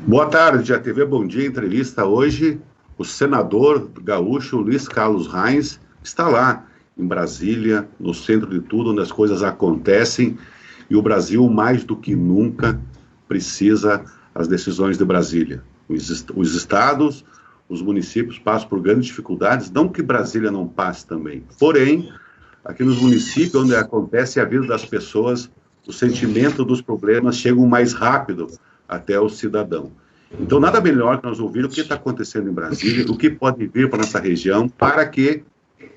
Boa tarde, a TV Bom Dia entrevista hoje o senador gaúcho Luiz Carlos Reins, que está lá em Brasília, no centro de tudo, onde as coisas acontecem, e o Brasil, mais do que nunca, precisa das decisões de Brasília. Os estados, os municípios passam por grandes dificuldades, não que Brasília não passe também, porém, aqui nos municípios onde acontece a vida das pessoas, o sentimento dos problemas chega mais rápido até o cidadão. Então, nada melhor que nós ouvir o que está acontecendo em Brasília, o que pode vir para nossa região, para que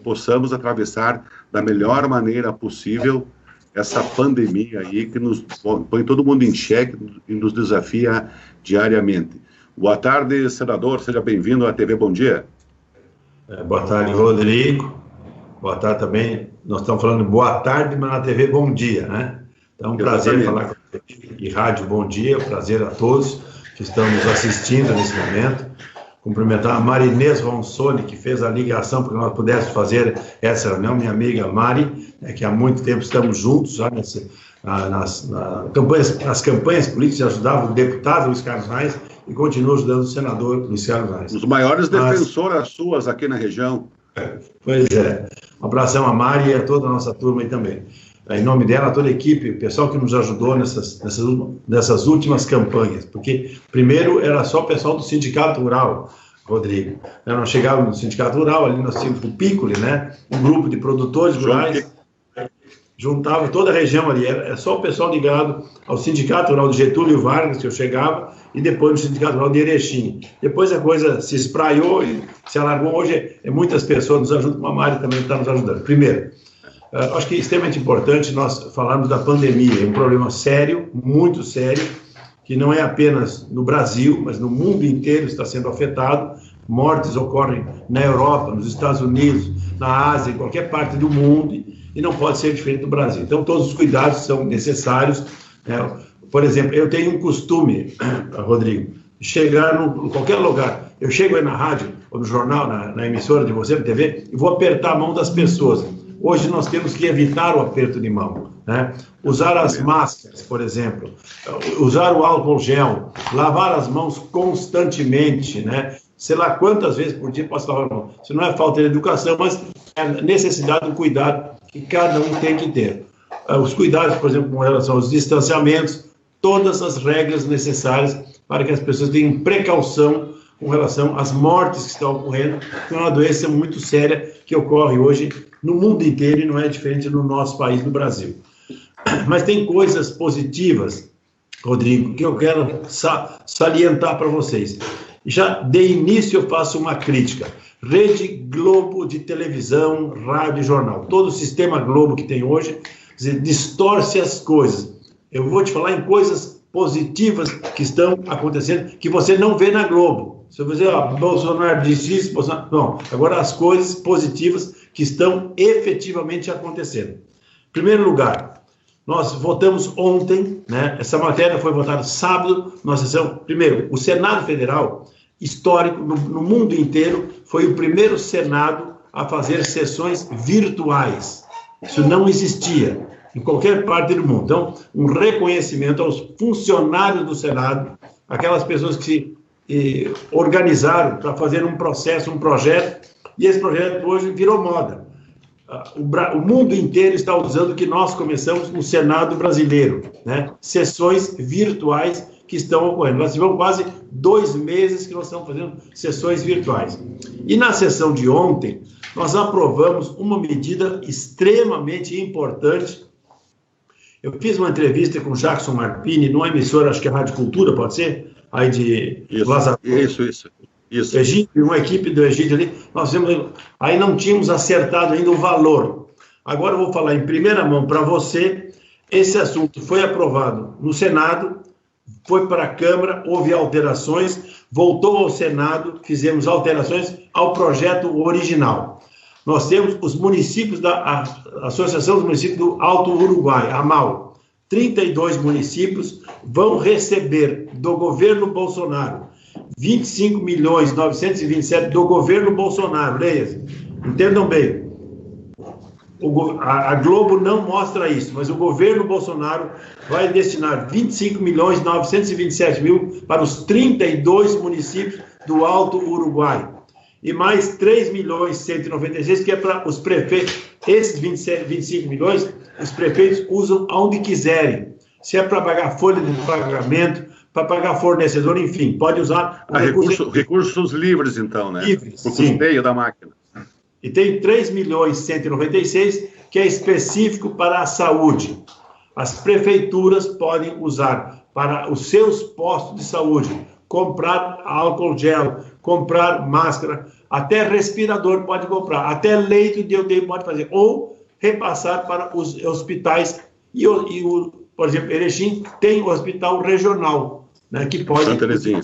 possamos atravessar da melhor maneira possível essa pandemia aí que nos põe todo mundo em xeque e nos desafia diariamente. Boa tarde, senador, seja bem-vindo à TV Bom Dia. Boa tarde, Rodrigo. Boa tarde também. Nós estamos falando boa tarde, mas na TV Bom Dia, né? Então, um prazer falar com você e Rádio Bom Dia, prazer a todos que estão nos assistindo nesse momento. Cumprimentar a Marinês Ronsoni, que fez a ligação para que nós pudéssemos fazer essa reunião, minha amiga Mari, que há muito tempo estamos juntos já nas campanhas políticas, ajudava o deputado Luiz Carlos Reins e continua ajudando o senador Luiz Carlos Reins. Os maiores defensoras suas aqui na região. Pois é. Um abração a Mari e a toda a nossa turma aí também. Em nome dela, toda a equipe, o pessoal que nos ajudou nessas últimas campanhas, porque primeiro era só o pessoal do Sindicato Rural, Rodrigo. Nós chegávamos no Sindicato Rural, ali nós tínhamos o Piccoli, né? Um grupo de produtores rurais, juntava toda a região ali, era só o pessoal ligado ao Sindicato Rural de Getúlio Vargas, que eu chegava, e depois no Sindicato Rural de Erechim. Depois a coisa se espraiou e se alargou. Hoje muitas pessoas nos ajudam, como a Mari também está nos ajudando. Primeiro, acho que é extremamente importante nós falarmos da pandemia. É um problema sério, muito sério, que não é apenas no Brasil, mas no mundo inteiro está sendo afetado. Mortes ocorrem na Europa, nos Estados Unidos, na Ásia, em qualquer parte do mundo, e não pode ser diferente do Brasil. Então, todos os cuidados são necessários. Por exemplo, eu tenho um costume, Rodrigo, de chegar em qualquer lugar. Eu chego aí na rádio, ou no jornal, na emissora de você, na TV, e vou apertar a mão das pessoas. Hoje nós temos que evitar o aperto de mão, né? Usar as máscaras, por exemplo, usar o álcool gel, lavar as mãos constantemente, né? Sei lá quantas vezes por dia posso lavar a mão. Isso não é falta de educação, mas é necessidade do cuidado que cada um tem que ter. Os cuidados, por exemplo, com relação aos distanciamentos, todas as regras necessárias para que as pessoas tenham precaução com relação às mortes que estão ocorrendo, que é uma doença muito séria que ocorre hoje no mundo inteiro e não é diferente no nosso país, no Brasil. Mas tem coisas positivas, Rodrigo, que eu quero salientar para vocês. Já de início eu faço uma crítica. Rede Globo de televisão, rádio e jornal. Todo o sistema Globo que tem hoje, quer dizer, distorce as coisas. Eu vou te falar em coisas positivas que estão acontecendo, que você não vê na Globo. Se eu dizer, Bolsonaro disse isso, Bolsonaro... Não, agora as coisas positivas que estão efetivamente acontecendo. Em primeiro lugar, nós votamos ontem, né? Essa matéria foi votada sábado, nós sessão. Primeiro, o Senado Federal, histórico, no mundo inteiro, foi o primeiro Senado a fazer sessões virtuais. Isso não existia em qualquer parte do mundo. Então, um reconhecimento aos funcionários do Senado, aquelas pessoas que se organizaram para fazer um processo, um projeto, e esse projeto hoje virou moda. O mundo inteiro está usando o que nós começamos no Senado brasileiro, né? Sessões virtuais que estão ocorrendo. Nós tivemos quase 2 meses que nós estamos fazendo sessões virtuais. E na sessão de ontem, nós aprovamos uma medida extremamente importante. Eu fiz uma entrevista com o Jackson Marpini, numa emissora, acho que é Rádio Cultura, pode ser? Aí de Lázaro. Isso. Egídio, uma equipe do Egídio ali, nós vimos, aí não tínhamos acertado ainda o valor. Agora eu vou falar em primeira mão para você. Esse assunto foi aprovado no Senado, foi para a Câmara, houve alterações, voltou ao Senado, fizemos alterações ao projeto original. Nós temos os municípios da Associação dos Municípios do Alto Uruguai, AMAL. 32 municípios vão receber do governo Bolsonaro 25.927.000 do governo Bolsonaro, leia, entendam bem, a Globo não mostra isso, mas o governo Bolsonaro vai destinar 25.927.000 para os 32 municípios do Alto Uruguai. E mais 3.196.000, que é para os prefeitos. Esses 25 milhões, os prefeitos usam aonde quiserem. Se é para pagar folha de pagamento, para pagar fornecedor, enfim, pode usar... Recursos livres, então, né? Livres, por custeio da máquina. E tem 3.196.000, que é específico para a saúde. As prefeituras podem usar para os seus postos de saúde, comprar álcool gel, comprar máscara, até respirador pode comprar, até leito de UTI pode fazer, ou repassar para os hospitais. Por exemplo, Erechim tem o hospital regional, né, que pode... Santa Terezinha.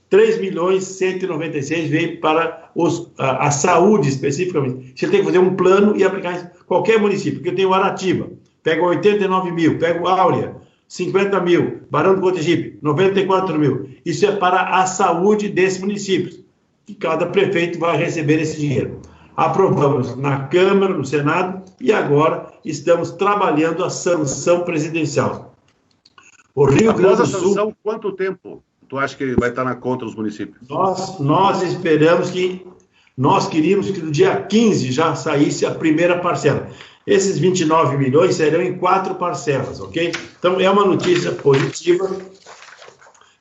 3.196.000 veio para a saúde, especificamente. Você tem que fazer um plano e aplicar em qualquer município, porque eu tenho Aratiba, pego 89.000, pego Áurea, 50.000, Barão do Cotegipe, 94.000. Isso é para a saúde desses municípios, que cada prefeito vai receber esse dinheiro. Aprovamos na Câmara, no Senado, e agora estamos trabalhando a sanção presidencial. O Rio Grande do Sul... sanção, quanto tempo tu acha que vai estar na conta dos municípios? Nós esperamos que... Nós queríamos que no dia 15 já saísse a primeira parcela. Esses 29 milhões serão em 4 parcelas, ok? Então, é uma notícia positiva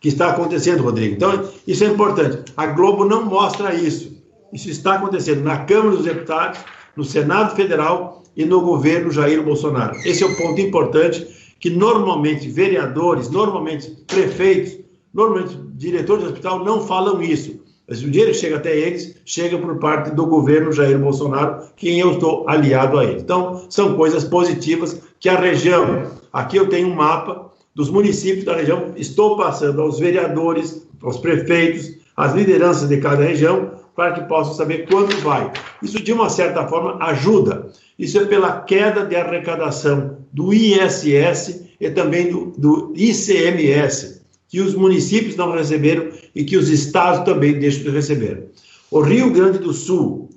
que está acontecendo, Rodrigo. Então, isso é importante. A Globo não mostra isso. Isso está acontecendo na Câmara dos Deputados, no Senado Federal e no governo Jair Bolsonaro. Esse é o ponto importante, que normalmente vereadores, normalmente prefeitos, normalmente diretores de hospital não falam isso. Mas o dinheiro que chega até eles, chega por parte do governo Jair Bolsonaro, quem eu estou aliado a ele. Então, são coisas positivas que a região... Aqui eu tenho um mapa dos municípios da região, estou passando aos vereadores, aos prefeitos, às lideranças de cada região, para que possam saber quanto vai. Isso, de uma certa forma, ajuda. Isso é pela queda de arrecadação do ISS e também do ICMS, que os municípios não receberam e que os estados também deixam de receber. O Rio Grande do Sul,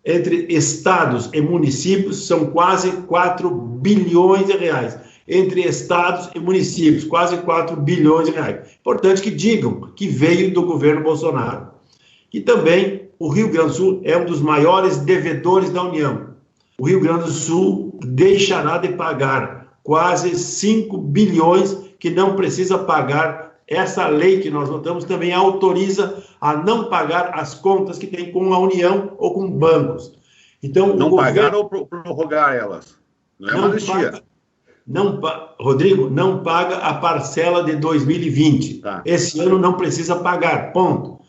entre estados e municípios, são quase 4 bilhões de reais. Entre estados e municípios, quase 4 bilhões de reais. Importante que digam que veio do governo Bolsonaro. E também o Rio Grande do Sul é um dos maiores devedores da União. O Rio Grande do Sul deixará de pagar quase 5 bilhões que não precisa pagar. Essa lei que nós votamos também autoriza a não pagar as contas que tem com a União ou com bancos. Então, não pagar ou prorrogar elas? Não é uma anistia. Rodrigo, não paga a parcela de 2020. Tá. Esse ano não precisa pagar, ponto.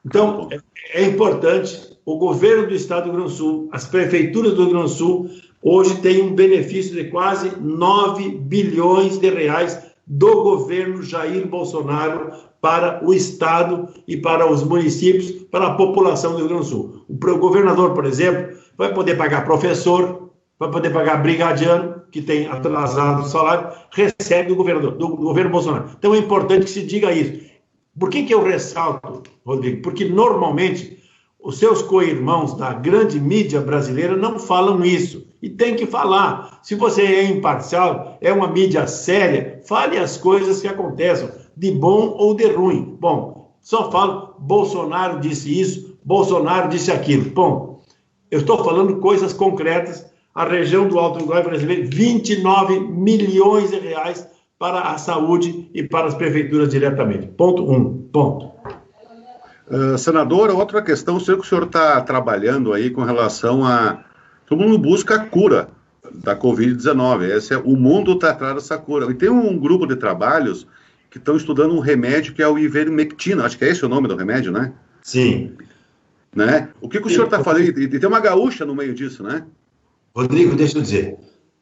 Então, é importante, o governo do Estado do Rio Grande do Sul, as prefeituras do Rio Grande do Sul, hoje tem um benefício de quase 9 bilhões de reais do governo Jair Bolsonaro para o Estado e para os municípios, para a população do Rio Grande do Sul. O governador, por exemplo, vai poder pagar professor, vai poder pagar brigadiano, que tem atrasado o salário, recebe do governo Bolsonaro. Então é importante que se diga isso. Por que eu ressalto, Rodrigo? Porque normalmente os seus co-irmãos da grande mídia brasileira não falam isso. E tem que falar. Se você é imparcial, é uma mídia séria, fale as coisas que acontecem, de bom ou de ruim. Bom, só falo, Bolsonaro disse isso, Bolsonaro disse aquilo. Bom, eu estou falando coisas concretas. A região do Alto Uruguai vai receber 29 milhões de reais para a saúde e para as prefeituras diretamente. Ponto 1. Ponto. Senador, outra questão, sei que o senhor está trabalhando aí com relação a... Todo mundo busca a cura da Covid-19. O mundo está atrás dessa cura. E tem um grupo de trabalhos que estão estudando um remédio que é o ivermectina. Acho que é esse o nome do remédio, né? Sim. Né? O que o senhor está fazendo? E tem uma gaúcha no meio disso, né? Rodrigo, deixa eu dizer.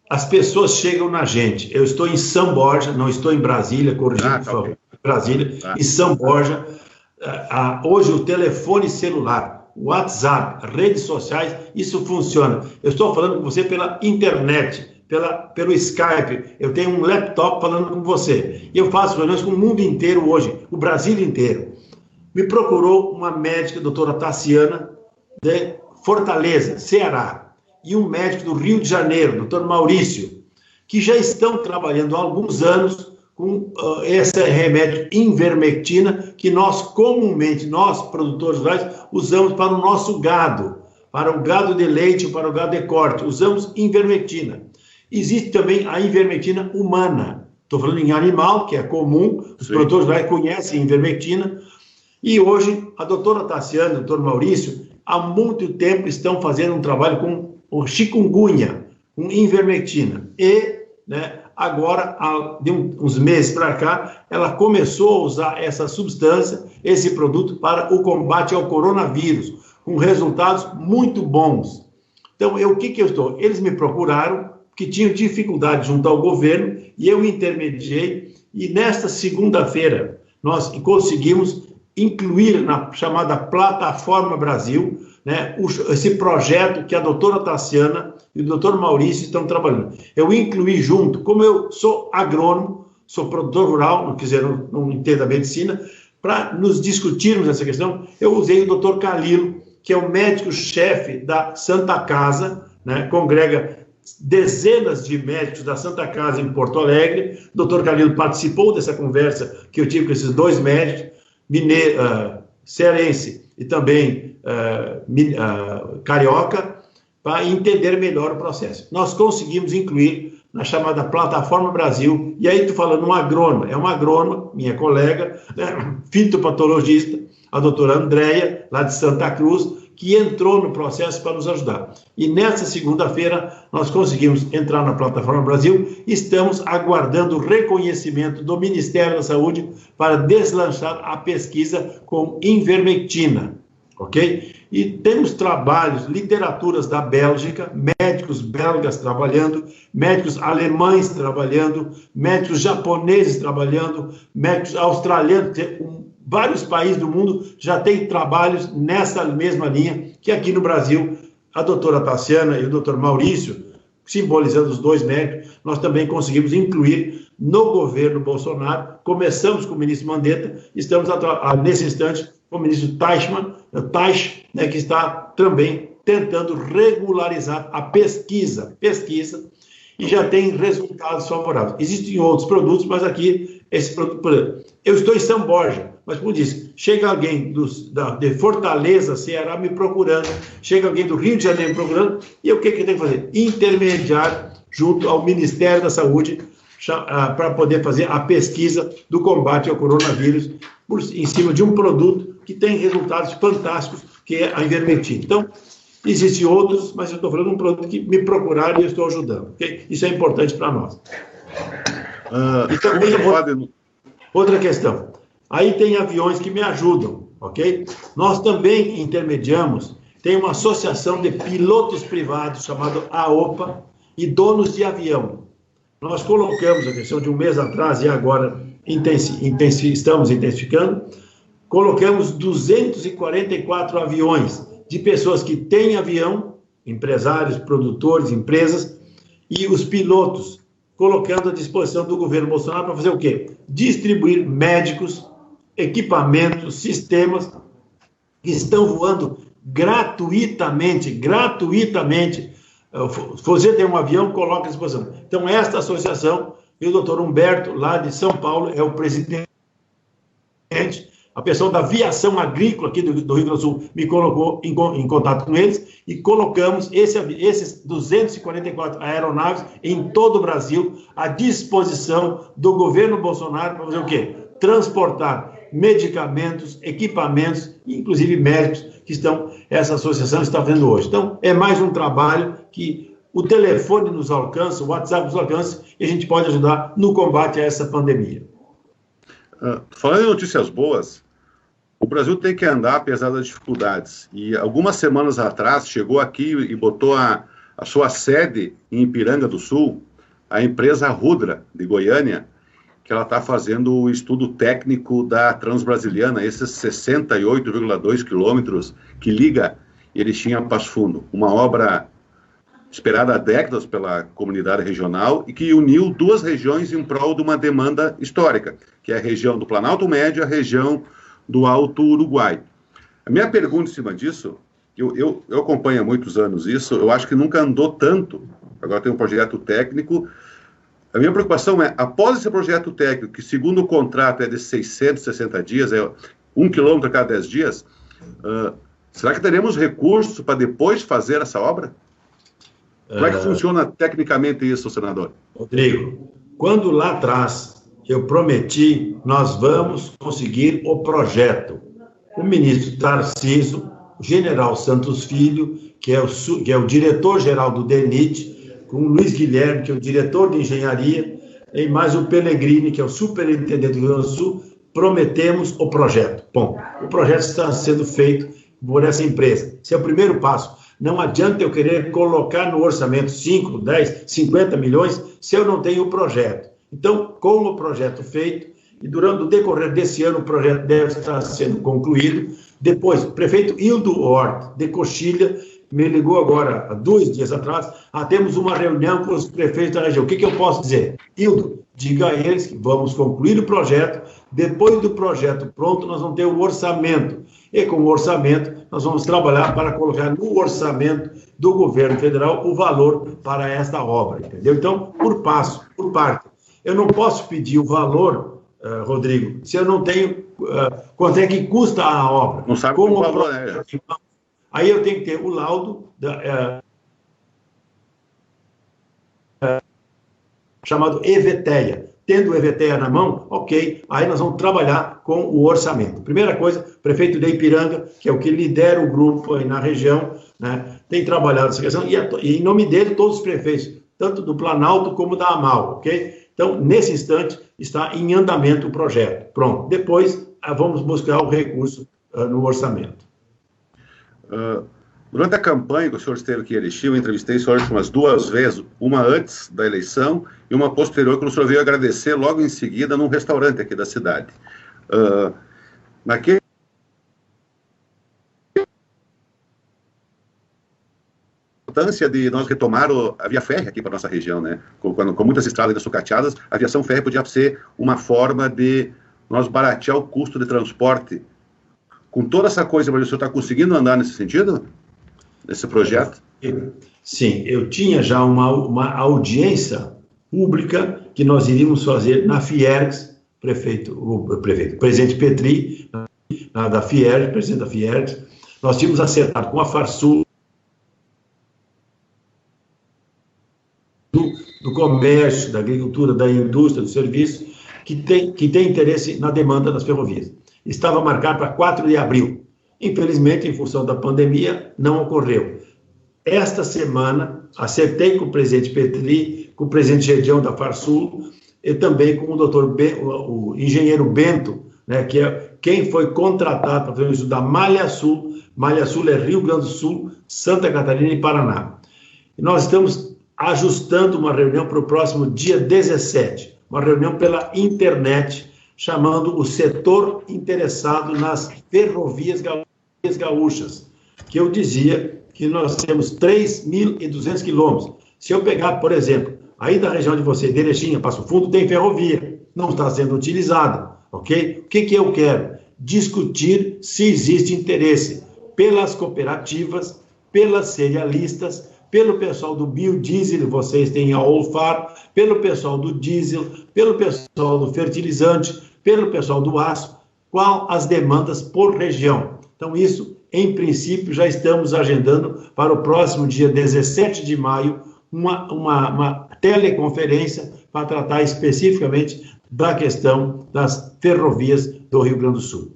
As pessoas chegam na gente. Eu estou em São Borja, não estou em Brasília, corrigindo, por favor. Okay. Brasília, em São Borja. Hoje o telefone celular, WhatsApp, redes sociais, isso funciona. Eu estou falando com você pela internet, pelo Skype. Eu tenho um laptop falando com você. E eu faço reuniões com o mundo inteiro hoje, o Brasil inteiro. Me procurou uma médica, a doutora Tassiana, de Fortaleza, Ceará, e um médico do Rio de Janeiro, doutor Maurício, que já estão trabalhando há alguns anos com esse remédio ivermectina, que nós comumente, nós produtores rurais, usamos para o nosso gado, para o gado de leite, para o gado de corte, usamos ivermectina. Existe também a ivermectina humana, estou falando em animal, que é comum, os produtores rurais conhecem ivermectina, e hoje a doutora Tassiana e o doutor Maurício, há muito tempo estão fazendo um trabalho com o chikungunya, com ivermectina, e agora, de uns meses para cá, ela começou a usar essa substância, esse produto, para o combate ao coronavírus, com resultados muito bons. Então, o que eu estou? Eles me procuraram, que tinham dificuldade junto ao governo, e eu intermediei, e nesta segunda-feira nós conseguimos incluir na chamada Plataforma Brasil, esse projeto que a doutora Tassiana e o doutor Maurício estão trabalhando. Eu incluí junto, como eu sou agrônomo, sou produtor rural, não entendo a medicina, para nos discutirmos essa questão, eu usei o doutor Calilo, que é o médico-chefe da Santa Casa, congrega dezenas de médicos da Santa Casa em Porto Alegre. O doutor Calilo participou dessa conversa que eu tive com esses dois médicos, cearense e também carioca, para entender melhor o processo. Nós conseguimos incluir na chamada Plataforma Brasil, e aí estou falando uma agrônoma, minha colega, fitopatologista, a doutora Andréia, lá de Santa Cruz, que entrou no processo para nos ajudar. E nessa segunda-feira, nós conseguimos entrar na Plataforma Brasil, estamos aguardando o reconhecimento do Ministério da Saúde para deslanchar a pesquisa com ivermectina, ok? E temos trabalhos, literaturas da Bélgica, médicos belgas trabalhando, médicos alemães trabalhando, médicos japoneses trabalhando, médicos australianos, vários países do mundo já têm trabalhos nessa mesma linha, que aqui no Brasil, a doutora Tassiana e o doutor Maurício, simbolizando os dois médicos, nós também conseguimos incluir no governo Bolsonaro. Começamos com o ministro Mandetta, estamos nesse instante com o ministro Teichmann, que está também tentando regularizar a pesquisa, e já tem resultados favoráveis. Existem outros produtos, mas aqui, esse produto, por exemplo, eu estou em São Borja, mas, como disse, chega alguém de Fortaleza, Ceará, me procurando, chega alguém do Rio de Janeiro me procurando, e o que eu tenho que fazer? Intermediar junto ao Ministério da Saúde para poder fazer a pesquisa do combate ao coronavírus em cima de um produto que tem resultados fantásticos, que é a ivermectina. Então, existem outros, mas eu estou falando de um produto que me procuraram e eu estou ajudando. Okay? Isso é importante para nós. E também outra questão. Aí tem aviões que me ajudam, ok? Nós também intermediamos, tem uma associação de pilotos privados chamada AOPA e donos de avião. Nós colocamos, a questão de um mês atrás e agora estamos intensificando, colocamos 244 aviões de pessoas que têm avião, empresários, produtores, empresas, e os pilotos, colocando à disposição do governo Bolsonaro para fazer o quê? Distribuir médicos, equipamentos, sistemas que estão voando gratuitamente. Se você tem um avião, coloca à disposição. Então, esta associação, e o doutor Humberto, lá de São Paulo, é o presidente. A pessoa da aviação agrícola aqui do Rio Grande do Sul me colocou em contato com eles e colocamos esses 244 aeronaves em todo o Brasil à disposição do governo Bolsonaro para fazer o quê? Transportar medicamentos, equipamentos, inclusive médicos que essa associação está fazendo hoje. Então, é mais um trabalho que o telefone nos alcança, o WhatsApp nos alcança e a gente pode ajudar no combate a essa pandemia. Falando em notícias boas, o Brasil tem que andar apesar das dificuldades. E algumas semanas atrás chegou aqui e botou a sua sede em Ipiranga do Sul, a empresa Rudra, de Goiânia, que ela está fazendo o estudo técnico da Transbrasiliana, esses 68,2 quilômetros que liga Erechim a Passo Fundo. Uma obra esperada há décadas pela comunidade regional e que uniu duas regiões em prol de uma demanda histórica, que é a região do Planalto Médio e a região do Alto Uruguai. A minha pergunta em cima disso eu acompanho há muitos anos isso, eu acho que nunca andou tanto. Agora tem um projeto técnico. A minha preocupação é, após esse projeto técnico, que segundo o contrato é de 660 dias, é 1 quilômetro a cada 10 dias, será que teremos recursos para depois fazer essa obra? Como é que funciona tecnicamente isso, senador? Rodrigo, quando lá atrás eu prometi, nós vamos conseguir o projeto. O ministro Tarcísio, o general Santos Filho, que é o diretor-geral do DENIT, com o Luiz Guilherme, que é o diretor de engenharia, e mais o Pellegrini, que é o superintendente do Rio Grande do Sul, prometemos o projeto. Bom, o projeto está sendo feito por essa empresa. Esse é o primeiro passo. Não adianta eu querer colocar no orçamento 5, 10, 50 milhões se eu não tenho o projeto. Então, com o projeto feito, e durante o decorrer desse ano o projeto deve estar sendo concluído. Depois, o prefeito Hildo Hort, de Coxilha, me ligou agora, há 2 dias atrás, temos uma reunião com os prefeitos da região. O que eu posso dizer? Hildo, diga a eles que vamos concluir o projeto, depois do projeto pronto, nós vamos ter o orçamento. E com o orçamento, nós vamos trabalhar para colocar no orçamento do governo federal o valor para esta obra, entendeu? Então, por passo, por parte. Eu não posso pedir o valor, Rodrigo, se eu não tenho quanto é que custa a obra. Não sabe como o valor é. Aí eu tenho que ter o laudo chamado EVTEA. Tendo o EVTEA na mão, ok, aí nós vamos trabalhar com o orçamento. Primeira coisa, o prefeito de Ipiranga, que é o que lidera o grupo aí na região, né, tem trabalhado essa questão, e em nome dele, todos os prefeitos, tanto do Planalto como da AMAL, ok? Então, nesse instante, está em andamento o projeto. Pronto, depois vamos buscar o recurso no orçamento. Durante a campanha que o senhor esteve aqui em Erechim, eu entrevistei o senhor umas 2 vezes, uma antes da eleição e uma posterior, que o senhor veio agradecer logo em seguida num restaurante aqui da cidade. Naquele importância de nós retomar a via férrea aqui para a nossa região, né? Com muitas estradas sucateadas, a aviação férrea podia ser uma forma de nós baratear o custo de transporte. Com toda essa coisa, o senhor está conseguindo andar nesse sentido? Nesse projeto? Sim, eu tinha já uma audiência pública que nós iríamos fazer na Fiergs, o presidente Petri, da Fiergs, presidente da Fiergs. Nós tínhamos acertado com a Farsul, do comércio, da agricultura, da indústria, do serviço, que tem interesse na demanda das ferrovias. Estava marcado para 4 de abril. Infelizmente, em função da pandemia, não ocorreu. Esta semana, acertei com o presidente Petri, com o presidente Gedião da Farsul, e também com o engenheiro Bento, né, que é quem foi contratado para fazer isso da Malha Sul. Malha Sul é Rio Grande do Sul, Santa Catarina e Paraná. E nós estamos ajustando uma reunião para o próximo dia 17, uma reunião pela internet, chamando o setor interessado nas ferrovias gaúchas, que eu dizia que nós temos 3.200 quilômetros. Se eu pegar, por exemplo, aí da região de vocês, de Erechim, Passo Fundo, tem ferrovia, não está sendo utilizada, ok? O que eu quero? Discutir se existe interesse pelas cooperativas, pelas cerealistas, pelo pessoal do biodiesel, vocês têm a Olfar, pelo pessoal do diesel, pelo pessoal do fertilizante, pelo pessoal do aço, qual as demandas por região. Então, isso, em princípio, já estamos agendando para o próximo dia 17 de maio, uma teleconferência para tratar especificamente da questão das ferrovias do Rio Grande do Sul.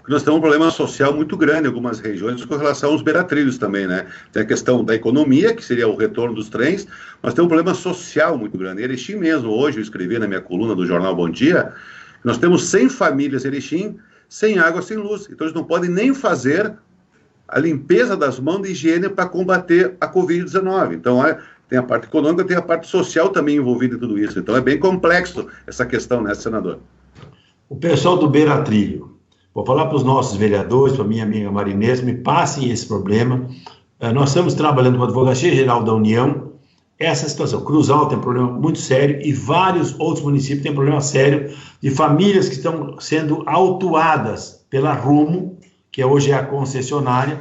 Nós temos um problema social muito grande em algumas regiões com relação aos beira-trilhos também, né? Tem a questão da economia, que seria o retorno dos trens, mas tem um problema social muito grande. Em Erechim mesmo, hoje eu escrevi na minha coluna do jornal Bom Dia, nós temos 100 famílias em Erechim sem água, sem luz. Então eles não podem nem fazer a limpeza das mãos de higiene para combater a Covid-19. Então tem a parte econômica, tem a parte social também envolvida em tudo isso. Então é bem complexo essa questão, né, senador? O pessoal do beira-trilho, vou falar para os nossos vereadores, para a minha amiga Marinês, me passem esse problema. Nós estamos trabalhando com a Advocacia Geral da União, essa situação. Cruz Alta tem um problema muito sério e vários outros municípios têm problema sério de famílias que estão sendo autuadas pela Rumo, que hoje é a concessionária,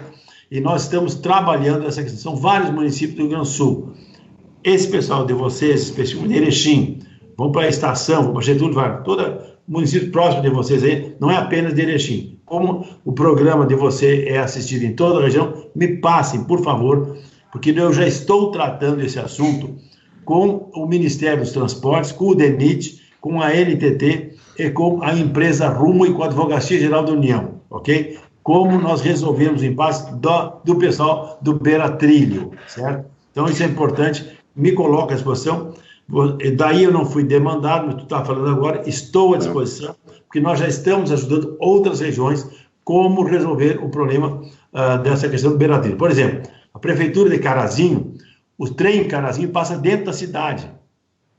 e nós estamos trabalhando nessa questão. São vários municípios do Rio Grande do Sul. Esse pessoal de vocês, especialmente de Erechim, vão para a estação, vão para Getúlio Vargas, todo município próximo de vocês aí, não é apenas de Erechim. Como o programa de você é assistido em toda a região, me passem, por favor, porque eu já estou tratando esse assunto com o Ministério dos Transportes, com o DENIT, com a NTT e com a empresa Rumo e com a Advocacia Geral da União, ok? Como nós resolvemos o impasse do pessoal do Beira Trilho, certo? Então, isso é importante, me coloca à disposição. Daí eu não fui demandado, mas tu está falando agora, estou à disposição, porque nós já estamos ajudando outras regiões como resolver o problema dessa questão do Beira Trilho. Por exemplo, a Prefeitura de Carazinho, o trem em Carazinho passa dentro da cidade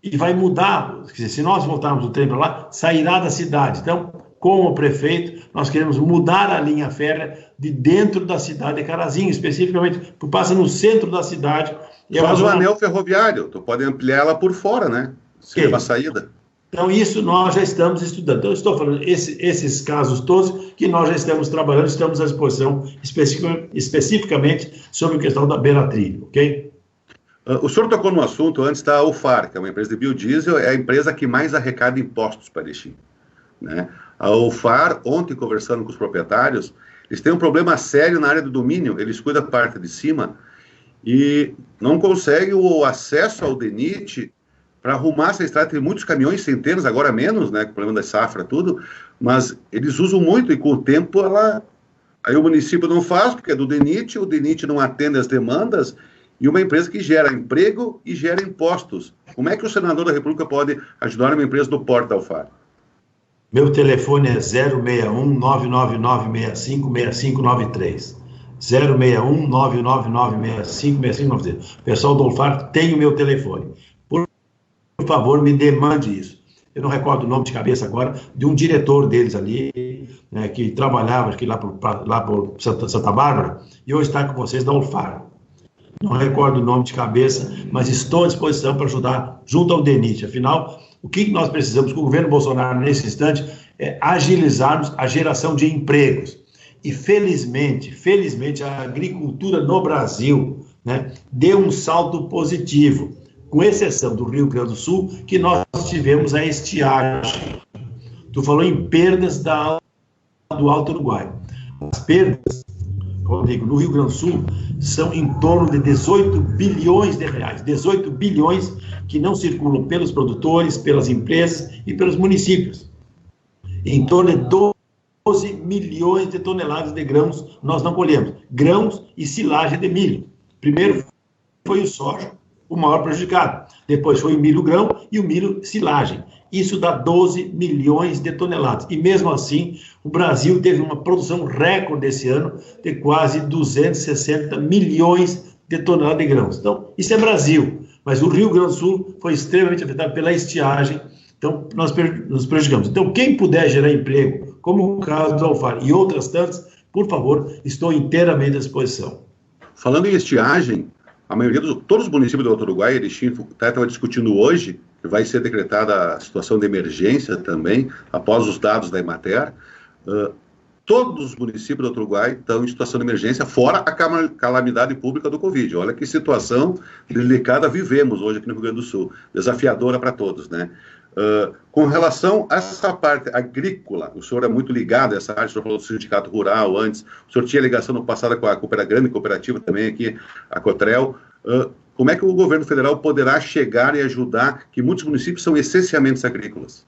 e vai mudar, quer dizer, se nós voltarmos o trem para lá, sairá da cidade. Então, como prefeito, nós queremos mudar a linha férrea de dentro da cidade de Carazinho, especificamente, porque passa no centro da cidade. Faz o anel ferroviário, tu pode ampliar ela por fora, né? Se é uma saída. Então, isso nós já estamos estudando. Então, eu estou falando esses casos todos que nós já estamos trabalhando, estamos à disposição especificamente sobre a questão da Beira Trilho, ok? O senhor tocou no assunto antes da UFAR, que é uma empresa de biodiesel, é a empresa que mais arrecada impostos para Erechim, né? A UFAR, ontem conversando com os proprietários, eles têm um problema sério na área do domínio, eles cuidam da parte de cima e não conseguem o acesso ao DENIT para arrumar essa estrada. Tem muitos caminhões, centenas, agora menos, né, com o problema da safra, tudo, mas eles usam muito e com o tempo aí o município não faz, porque é do DENIT, o DENIT não atende às demandas, e uma empresa que gera emprego e gera impostos. Como é que o senador da República pode ajudar uma empresa do Porto da UFAR? Meu telefone é 061-99965-6593. 061-99965-6593. O pessoal do UFAR tem o meu telefone. Por favor, me demande isso. Eu não recordo o nome de cabeça agora, de um diretor deles ali, né, que trabalhava aqui lá por Santa Bárbara, e hoje está com vocês da UFAR. Não recordo o nome de cabeça, mas estou à disposição para ajudar junto ao DENIT. Afinal, o que nós precisamos com o governo Bolsonaro nesse instante é agilizarmos a geração de empregos. E felizmente, a agricultura no Brasil, né, deu um salto positivo, com exceção do Rio Grande do Sul, que nós tivemos a estiagem. Tu falou em perdas do Alto Uruguai. As perdas, Rodrigo, no Rio Grande do Sul, são em torno de 18 bilhões de reais, 18 bilhões que não circulam pelos produtores, pelas empresas e pelos municípios. Em torno de 12 milhões de toneladas de grãos nós não colhemos. Grãos e silagem de milho. Primeiro foi o soja, o maior prejudicado. Depois foi o milho grão e o milho silagem. Isso dá 12 milhões de toneladas. E mesmo assim, o Brasil teve uma produção recorde esse ano de quase 260 milhões de toneladas de grãos. Então, isso é Brasil. Mas o Rio Grande do Sul foi extremamente afetado pela estiagem. Então, nós nos prejudicamos. Então, quem puder gerar emprego, como o caso do UFAR e outras tantas, por favor, estou inteiramente à disposição. Falando em estiagem, a maioria todos os municípios do Alto Uruguai, Erechim, estava discutindo hoje, que vai ser decretada a situação de emergência também, após os dados da Emater. Todos os municípios do Alto Uruguai estão em situação de emergência, fora a calamidade pública do Covid. Olha que situação delicada vivemos hoje aqui no Rio Grande do Sul, desafiadora para todos, né? Com relação a essa parte agrícola, o senhor é muito ligado a essa área, o senhor falou do sindicato rural antes, o senhor tinha ligação no passado com a grande cooperativa também aqui, a Cotrel. Como é que o governo federal poderá chegar e ajudar, que muitos municípios são essencialmente agrícolas?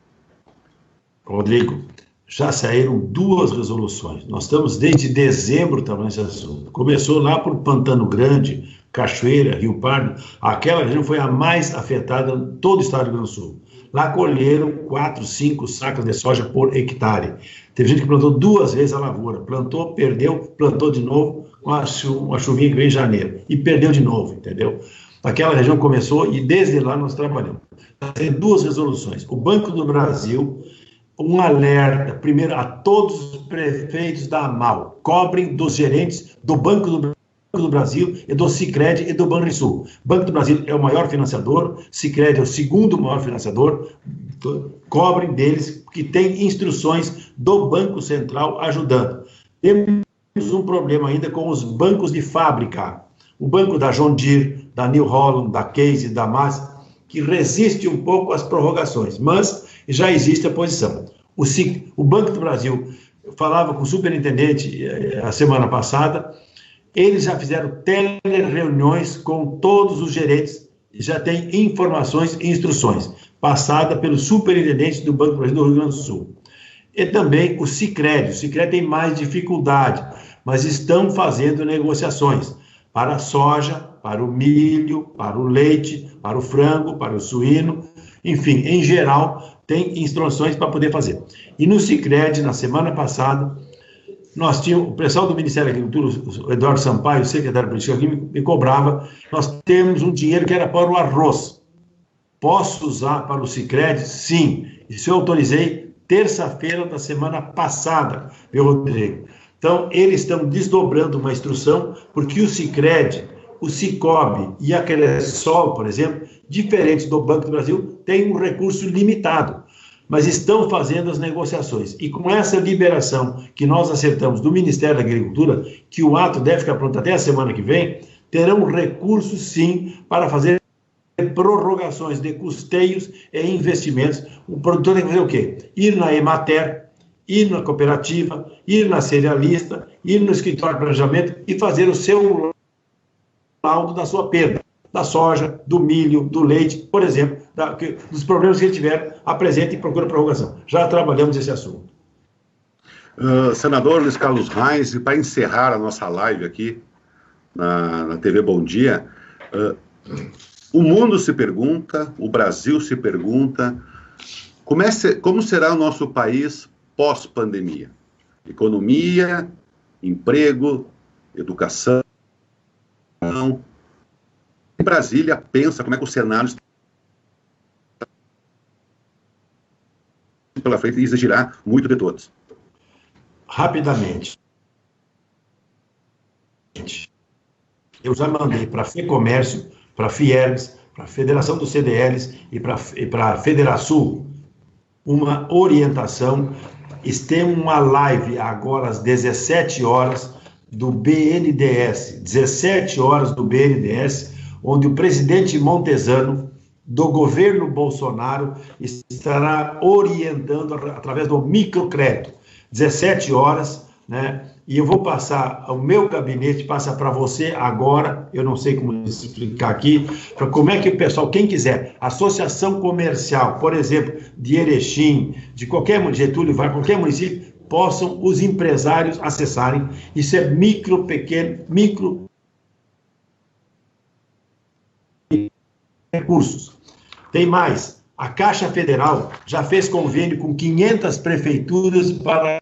Rodrigo, já saíram 2 resoluções. Nós estamos desde dezembro também nesse assunto. Começou lá por Pantano Grande, Cachoeira, Rio Pardo. Aquela região foi a mais afetada em todo o estado do Rio Grande do Sul. Lá colheram 4, 5 sacas de soja por hectare. Teve gente que plantou 2 vezes a lavoura. Plantou, perdeu, plantou de novo, com a chuvinha que veio em janeiro. E perdeu de novo, entendeu? Aquela região começou e desde lá nós trabalhamos. Tem 2 resoluções. O Banco do Brasil, um alerta, primeiro, a todos os prefeitos da AMAL, cobrem dos gerentes do Banco do Brasil e do Sicredi e do Banrisul. O Banco do Brasil é o maior financiador, Sicredi é o segundo maior financiador, cobrem deles, que tem instruções do Banco Central ajudando. Temos um problema ainda com os bancos de fábrica. O banco da John Deere, da New Holland, da Case, da Mars, que resiste um pouco às prorrogações, mas já existe a posição. O Banco do Brasil, eu falava com o superintendente a semana passada, eles já fizeram telereuniões com todos os gerentes, já tem informações e instruções, passada pelo superintendente do Banco do Brasil do Rio Grande do Sul. E também o Sicredi. O Sicredi tem mais dificuldade, mas estão fazendo negociações para a soja, para o milho, para o leite, para o frango, para o suíno, enfim, em geral, tem instruções para poder fazer. E no Sicredi, na semana passada, nós tínhamos, o pessoal do Ministério da Agricultura, o Eduardo Sampaio, o secretário político aqui, me cobrava, nós temos um dinheiro que era para o arroz. Posso usar para o Sicredi? Sim. Isso eu autorizei terça-feira da semana passada, meu Rodrigo. Então, eles estão desdobrando uma instrução, porque o Sicredi, o Sicob e a Cressol, por exemplo, diferentes do Banco do Brasil, têm um recurso limitado, mas estão fazendo as negociações. E com essa liberação que nós acertamos do Ministério da Agricultura, que o ato deve ficar pronto até a semana que vem, terão recursos, sim, para fazer prorrogações de custeios e investimentos. O produtor tem que fazer o quê? Ir na Emater, ir na cooperativa, ir na cerealista, ir no escritório de planejamento e fazer o seu laudo da sua perda, da soja, do milho, do leite, por exemplo, dos problemas que ele tiver, apresenta e procura prorrogação. Já trabalhamos esse assunto. Senador Luiz Carlos Reis, e para encerrar a nossa live aqui na TV Bom Dia, o mundo se pergunta, o Brasil se pergunta, como será o nosso país pós-pandemia? Economia, emprego, educação. Em Brasília, pensa como é que o cenário está pela frente e exigirá muito de todos. Rapidamente. Eu já mandei para a FEComércio, para a Fiergs, para a Federação dos CDLs e para a Federação uma orientação. Temos uma live agora às 17 horas do BNDES, 17 horas do BNDES, onde o presidente Montezano, do governo Bolsonaro, estará orientando através do microcrédito. 17 horas, né? E eu vou passar, o meu gabinete passa para você agora, eu não sei como explicar aqui, para como é que o pessoal, quem quiser, associação comercial, por exemplo, de Erechim, de qualquer Getúlio Vargas, qualquer município, possam os empresários acessarem. Isso é micro recursos. Tem mais, a Caixa Federal já fez convênio com 500 prefeituras para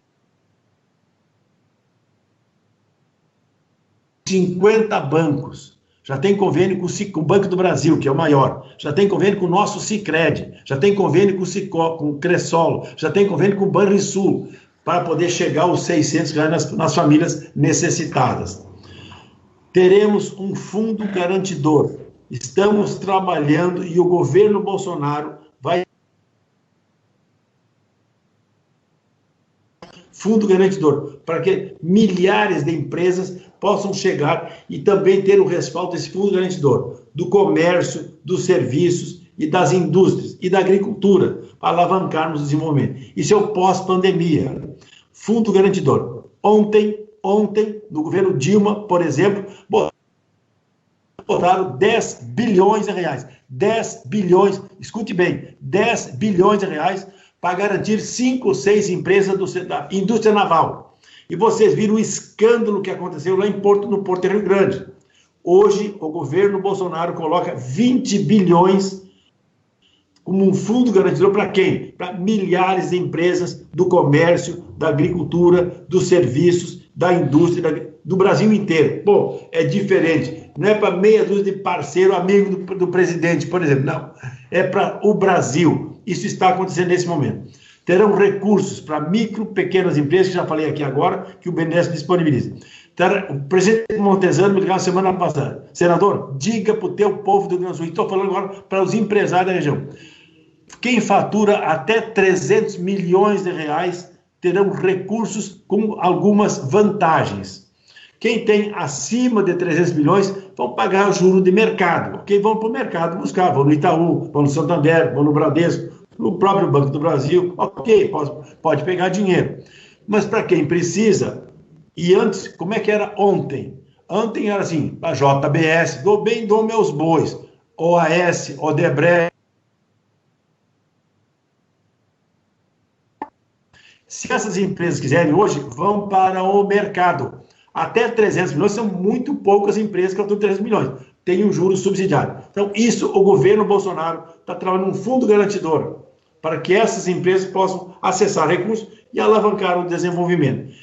50 bancos. Já tem convênio com o Banco do Brasil, que é o maior. Já tem convênio com o nosso Sicredi. Já tem convênio com o Cressol. Já tem convênio com o Banrisul, para poder chegar aos R$600 nas famílias necessitadas. Teremos um fundo garantidor. Estamos trabalhando e o governo Bolsonaro vai... Fundo garantidor, para que milhares de empresas possam chegar e também ter o respaldo desse fundo garantidor, do comércio, dos serviços e das indústrias e da agricultura, para alavancarmos o desenvolvimento. Isso é o pós-pandemia. Fundo garantidor. Ontem, no governo Dilma, por exemplo, botaram 10 bilhões de reais. 10 bilhões, escute bem, 10 bilhões de reais para garantir 5 ou 6 empresas da indústria naval. E vocês viram o escândalo que aconteceu lá no Porto de Rio Grande. Hoje, o governo Bolsonaro coloca 20 bilhões como um fundo garantidor para quem? Para milhares de empresas do comércio, da agricultura, dos serviços, da indústria, do Brasil inteiro. Bom, é diferente. Não é para meia dúzia de parceiro, amigo do presidente, por exemplo. Não. É para o Brasil. Isso está acontecendo nesse momento. Terão recursos para micro, pequenas empresas, que já falei aqui agora, que o BNDES disponibiliza. O presidente Montezano me ligou na semana passada. Senador, diga para o teu povo do Rio Grande do Sul, estou falando agora para os empresários da região. Quem fatura até 300 milhões de reais terão recursos com algumas vantagens. Quem tem acima de 300 milhões vão pagar o juro de mercado, ok? Vão para o mercado buscar, vão no Itaú, vão no Santander, vão no Bradesco, no próprio Banco do Brasil, ok, pode pegar dinheiro. Mas para quem precisa, e antes, como é que era ontem? Ontem era assim, a JBS, dou meus bois, OAS, Odebrecht. Se essas empresas quiserem hoje, vão para o mercado. Até 300 milhões são muito poucas empresas que estão 300 milhões. Tem um juro subsidiado. Então, isso o governo Bolsonaro está trabalhando um fundo garantidor para que essas empresas possam acessar recursos e alavancar o desenvolvimento.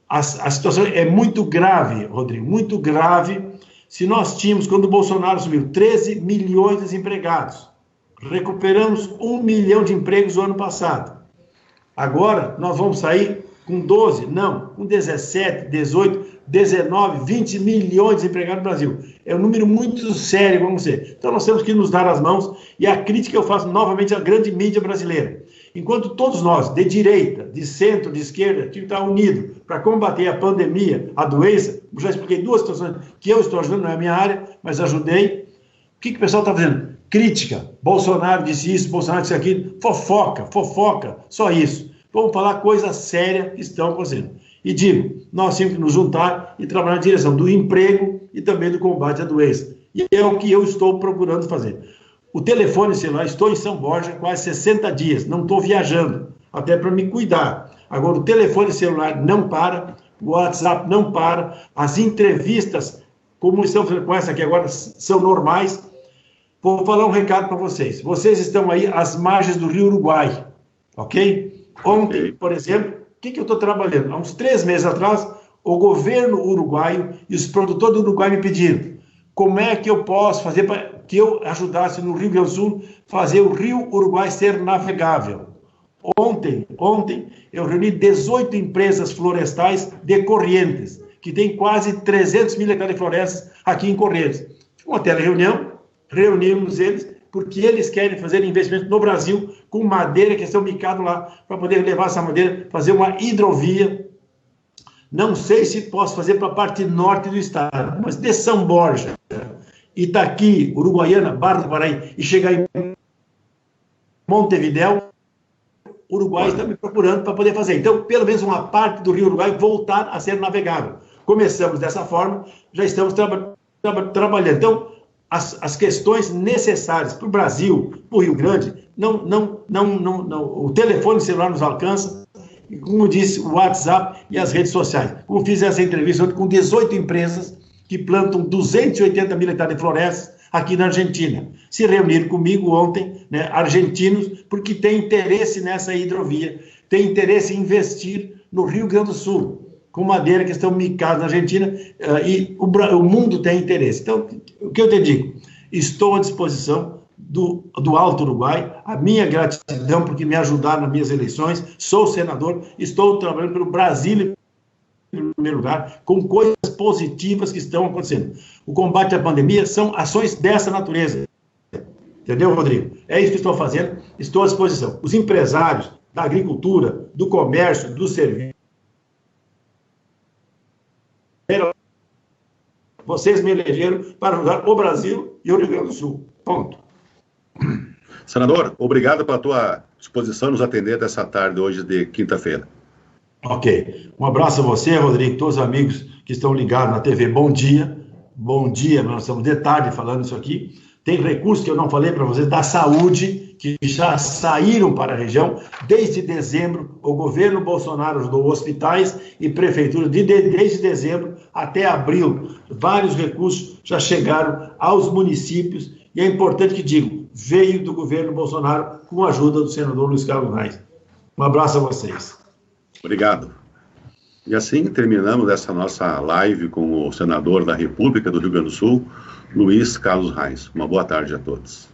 A situação é muito grave, Rodrigo, muito grave. Se nós tínhamos, quando o Bolsonaro assumiu, 13 milhões de desempregados, recuperamos 1 milhão de empregos no ano passado. Agora, nós vamos sair com 12, não, com 17, 18, 19, 20 milhões de desempregados no Brasil. É um número muito sério, vamos dizer. Então, nós temos que nos dar as mãos, e a crítica eu faço novamente à grande mídia brasileira. Enquanto todos nós, de direita, de centro, de esquerda, tínhamos que estar unidos para combater a pandemia, a doença, eu já expliquei 2 situações que eu estou ajudando, não é a minha área, mas ajudei. O que o pessoal está fazendo? Crítica. Bolsonaro disse isso, Bolsonaro disse aquilo, fofoca, só isso. Vamos falar coisas sérias que estão acontecendo. E digo, nós temos que nos juntar e trabalhar na direção do emprego e também do combate à doença. E é o que eu estou procurando fazer. O telefone celular, estou em São Borja há quase 60 dias, não estou viajando, até para me cuidar. Agora, o telefone celular não para, o WhatsApp não para, as entrevistas, como estão fazendo com essa aqui agora, são normais. Vou falar um recado para vocês. Vocês estão aí às margens do Rio Uruguai, ok? Ontem, por exemplo, o que eu estou trabalhando? Há uns 3 meses atrás, o governo uruguaio e os produtores do Uruguai me pediram como é que eu posso fazer para que eu ajudasse no Rio Grande do Sul fazer o Rio Uruguai ser navegável. Ontem eu reuni 18 empresas florestais de Corrientes, que tem quase 300 mil hectares de florestas aqui em Corrientes. Uma telereunião, reunimos eles, porque eles querem fazer investimento no Brasil com madeira que estão micados lá, para poder levar essa madeira, fazer uma hidrovia. Não sei se posso fazer para a parte norte do estado, mas de São Borja, Itaqui, Uruguaiana, Barra do Paraí, e chegar em Montevidéu, o Uruguai está me procurando para poder fazer. Então, pelo menos uma parte do Rio Uruguai voltar a ser navegável. Começamos dessa forma, já estamos trabalhando. Então, as questões necessárias para o Brasil, para o Rio Grande, o telefone celular nos alcança, e, como eu disse, o WhatsApp e as redes sociais. Como fiz essa entrevista ontem com 18 empresas que plantam 280 mil hectares de florestas aqui na Argentina. Se reuniram comigo ontem, né, argentinos, porque têm interesse nessa hidrovia, têm interesse em investir no Rio Grande do Sul, com madeira que estão micadas na Argentina, e o mundo tem interesse. Então, o que eu te digo? Estou à disposição do Alto Uruguai, a minha gratidão porque me ajudaram nas minhas eleições, sou senador, estou trabalhando pelo Brasil em primeiro lugar, com coisas positivas que estão acontecendo. O combate à pandemia são ações dessa natureza. Entendeu, Rodrigo? É isso que estou fazendo, estou à disposição. Os empresários da agricultura, do comércio, do serviço, vocês me elegeram para ajudar o Brasil e o Rio Grande do Sul. Ponto. Senador, obrigado pela tua disposição nos atender dessa tarde, hoje de quinta-feira. Ok. Um abraço a você, Rodrigo, todos os amigos que estão ligados na TV. Bom dia. Bom dia, nós estamos de tarde falando isso aqui. Tem recursos que eu não falei para vocês da saúde, que já saíram para a região. Desde dezembro, o governo Bolsonaro ajudou hospitais e prefeituras, desde dezembro até abril. Vários recursos já chegaram aos municípios, e é importante que digo, veio do governo Bolsonaro com a ajuda do senador Luiz Carlos Reis. Um abraço a vocês. Obrigado. E assim terminamos essa nossa live com o senador da República do Rio Grande do Sul, Luiz Carlos Reis. Uma boa tarde a todos.